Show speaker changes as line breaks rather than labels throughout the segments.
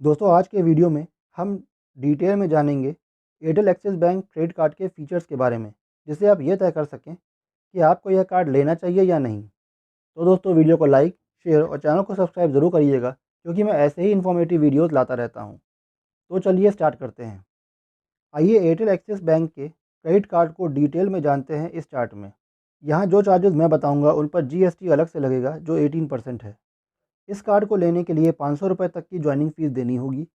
दोस्तों आज के वीडियो में हम डिटेल में जानेंगे Airtel axis bank credit card के फीचर्स के बारे में, जिससे आप ये तय कर सकें कि आपको यह कार्ड लेना चाहिए या नहीं। तो दोस्तों वीडियो को लाइक, शेयर और चैनल को सब्सक्राइब ज़रूर करिएगा, क्योंकि मैं ऐसे ही इन्फॉर्मेटिव वीडियोस लाता रहता हूँ। तो चलिए स्टार्ट करते हैं। आइए एयरटेल एक्सिस बैंक के क्रेडिट कार्ड को डिटेल में जानते हैं इस चार्ट में। यहाँ जो चार्जेस मैं बताऊँगा उन पर GST अलग से लगेगा, जो 18% है। इस कार्ड को लेने के लिए 500 रुपये तक की ज्वाइनिंग फ़ीस देनी होगी।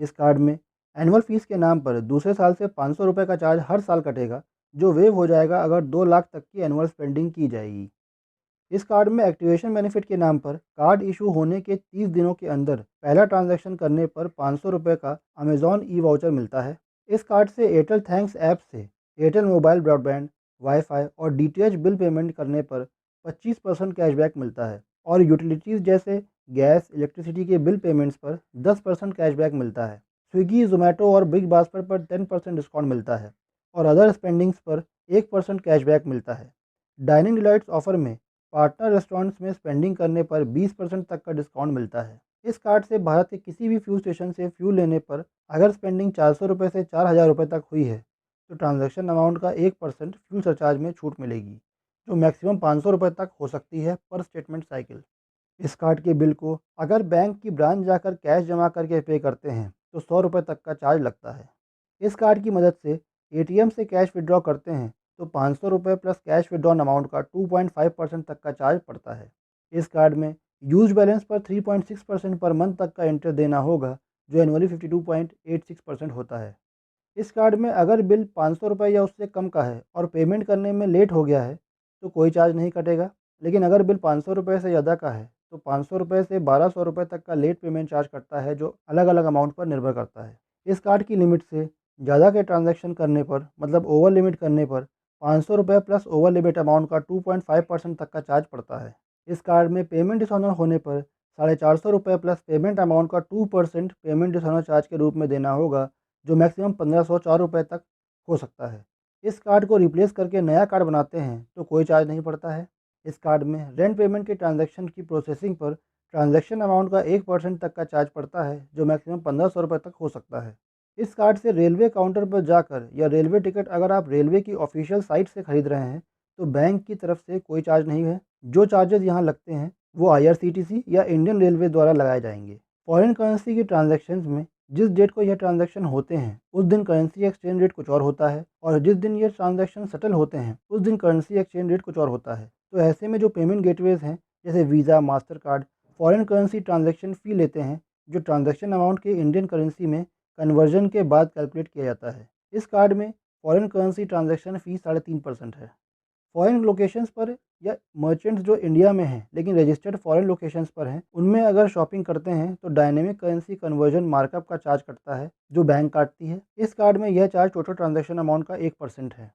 इस कार्ड में एनुअल फ़ीस के नाम पर दूसरे साल से 500 रुपये का चार्ज हर साल कटेगा, जो वेव हो जाएगा अगर 2 लाख तक की एनुअल स्पेंडिंग की जाएगी। इस कार्ड में एक्टिवेशन बेनिफिट के नाम पर कार्ड इशू होने के 30 दिनों के अंदर पहला ट्रांजैक्शन करने पर 500 रुपये का अमेज़ॉन ई वाउचर मिलता है। इस कार्ड से एयरटेल थैंक्स ऐप से एयरटेल मोबाइल ब्रॉडबैंड, वाईफाई और डीटीएच बिल पेमेंट करने पर 25% कैशबैक मिलता है और यूटिलिटीज़ जैसे गैस, इलेक्ट्रिसिटी के बिल पेमेंट्स पर 10% कैशबैक मिलता है। स्विगी, जोमेटो और बिग बास्केट पर 10% डिस्काउंट मिलता है और अदर स्पेंडिंग्स पर 1% कैशबैक मिलता है। डाइनिंग डिलाइट्स ऑफर में पार्टनर रेस्टोरेंट्स में स्पेंडिंग करने पर 20% तक का डिस्काउंट मिलता है। इस कार्ड से भारत के किसी भी फ्यूल स्टेशन से फ्यूल लेने पर अगर स्पेंडिंग 400 रुपये से 4000 रुपये तक हुई है, तो ट्रांजैक्शन अमाउंट का 1% फ्यूल सरचार्ज में छूट मिलेगी, जो मैक्सिमम 500 रुपये तक हो सकती है पर स्टेटमेंट साइकिल। इस कार्ड के बिल को अगर बैंक की ब्रांच जाकर कैश जमा करके पे करते हैं, तो 100 रुपये तक का चार्ज लगता है। इस कार्ड की मदद से एटीएम से कैश विड्रॉ करते हैं तो 500 रुपये प्लस कैश विड्रॉन अमाउंट का 2.5% तक का चार्ज पड़ता है। इस कार्ड में यूज बैलेंस पर 3.6% पर मंथ तक का इंटरेस्ट देना होगा, जो एनुअली 52.86% होता है। इस कार्ड में अगर बिल 500 रुपये या उससे कम का है और पेमेंट करने में लेट हो गया है, तो कोई चार्ज नहीं कटेगा। लेकिन अगर बिल 500 रुपये से ज़्यादा का है, तो 500 रुपये से 1200 रुपये तक का लेट पेमेंट चार्ज कटता है, जो अलग अलग अमाउंट पर निर्भर करता है। इस कार्ड की लिमिट से ज़्यादा के ट्रांजैक्शन करने पर, मतलब ओवर लिमिट करने पर 500 रुपये प्लस ओवर लिमिट अमाउंट का 2.5% तक का चार्ज पड़ता है। इस कार्ड में पेमेंट डिसऑनर होने पर 450 रुपये प्लस पेमेंट अमाउंट का 2% पेमेंट डिसऑनर चार्ज के रूप में देना होगा, जो मैक्सिमम 1504 रुपये तक हो सकता है। इस कार्ड को रिप्लेस करके नया कार्ड बनाते हैं तो कोई चार्ज नहीं पड़ता है। इस कार्ड में रेंट पेमेंट के ट्रांजैक्शन की प्रोसेसिंग पर ट्रांजैक्शन अमाउंट का 1% तक का चार्ज पड़ता है, जो मैक्सिमम 1500 रुपये तक हो सकता है। इस कार्ड से रेलवे काउंटर पर जाकर या रेलवे टिकट अगर आप रेलवे की ऑफिशियल साइट से खरीद रहे हैं, तो बैंक की तरफ से कोई चार्ज नहीं है। जो चार्जेस यहाँ लगते हैं वो IRCTC या इंडियन रेलवे द्वारा लगाए जाएंगे। फॉरेन करेंसी की ट्रांजैक्शंस में जिस डेट को यह ट्रांजैक्शन होते हैं, उस दिन करेंसी एक्सचेंज रेट कुछ और होता है, और जिस दिन ये ट्रांजैक्शन सेटल होते हैं, उस दिन करेंसी एक्सचेंज रेट कुछ और होता है। तो ऐसे में जो पेमेंट गेटवेज हैं, जैसे Visa, Mastercard, foreign currency transaction fee लेते हैं, जो ट्रांजैक्शन अमाउंट के इंडियन करेंसी में कन्वर्जन के बाद कैलकुलेट किया जाता है। इस कार्ड में फॉरेन करेंसी ट्रांजैक्शन फ़ी 3.5% है। फॉरेन लोकेशंस पर या मर्चेंट्स जो इंडिया में हैं लेकिन रजिस्टर्ड फॉरेन लोकेशंस पर हैं, उनमें अगर शॉपिंग करते हैं तो डायनेमिक करेंसी कन्वर्जन मार्कअप का चार्ज कटता है, जो बैंक काटती है। इस कार्ड में यह चार्ज टोटल ट्रांजैक्शन अमाउंट का 1% है।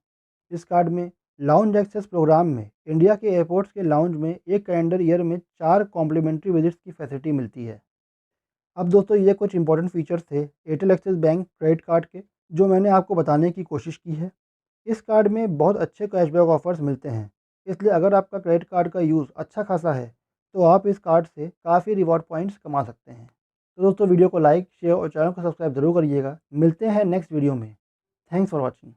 इस कार्ड में लाउंज एक्सेस प्रोग्राम में इंडिया के एयरपोर्ट्स के लाउंज में एक कैलेंडर ईयर में 4 कॉम्प्लीमेंट्री विजिट्स की फैसिलिटी मिलती है। अब दोस्तों ये कुछ इंपॉर्टेंट फीचर्स थे Airtel axis bank credit card के, जो मैंने आपको बताने की कोशिश की है। इस कार्ड में बहुत अच्छे कैशबैक ऑफर्स मिलते हैं, इसलिए अगर आपका क्रेडिट कार्ड का यूज़ अच्छा खासा है, तो आप इस कार्ड से काफ़ी रिवॉर्ड पॉइंट्स कमा सकते हैं। तो दोस्तों वीडियो को लाइक, शेयर और चैनल को सब्सक्राइब जरूर करिएगा। मिलते हैं नेक्स्ट वीडियो में। Thanks for watching.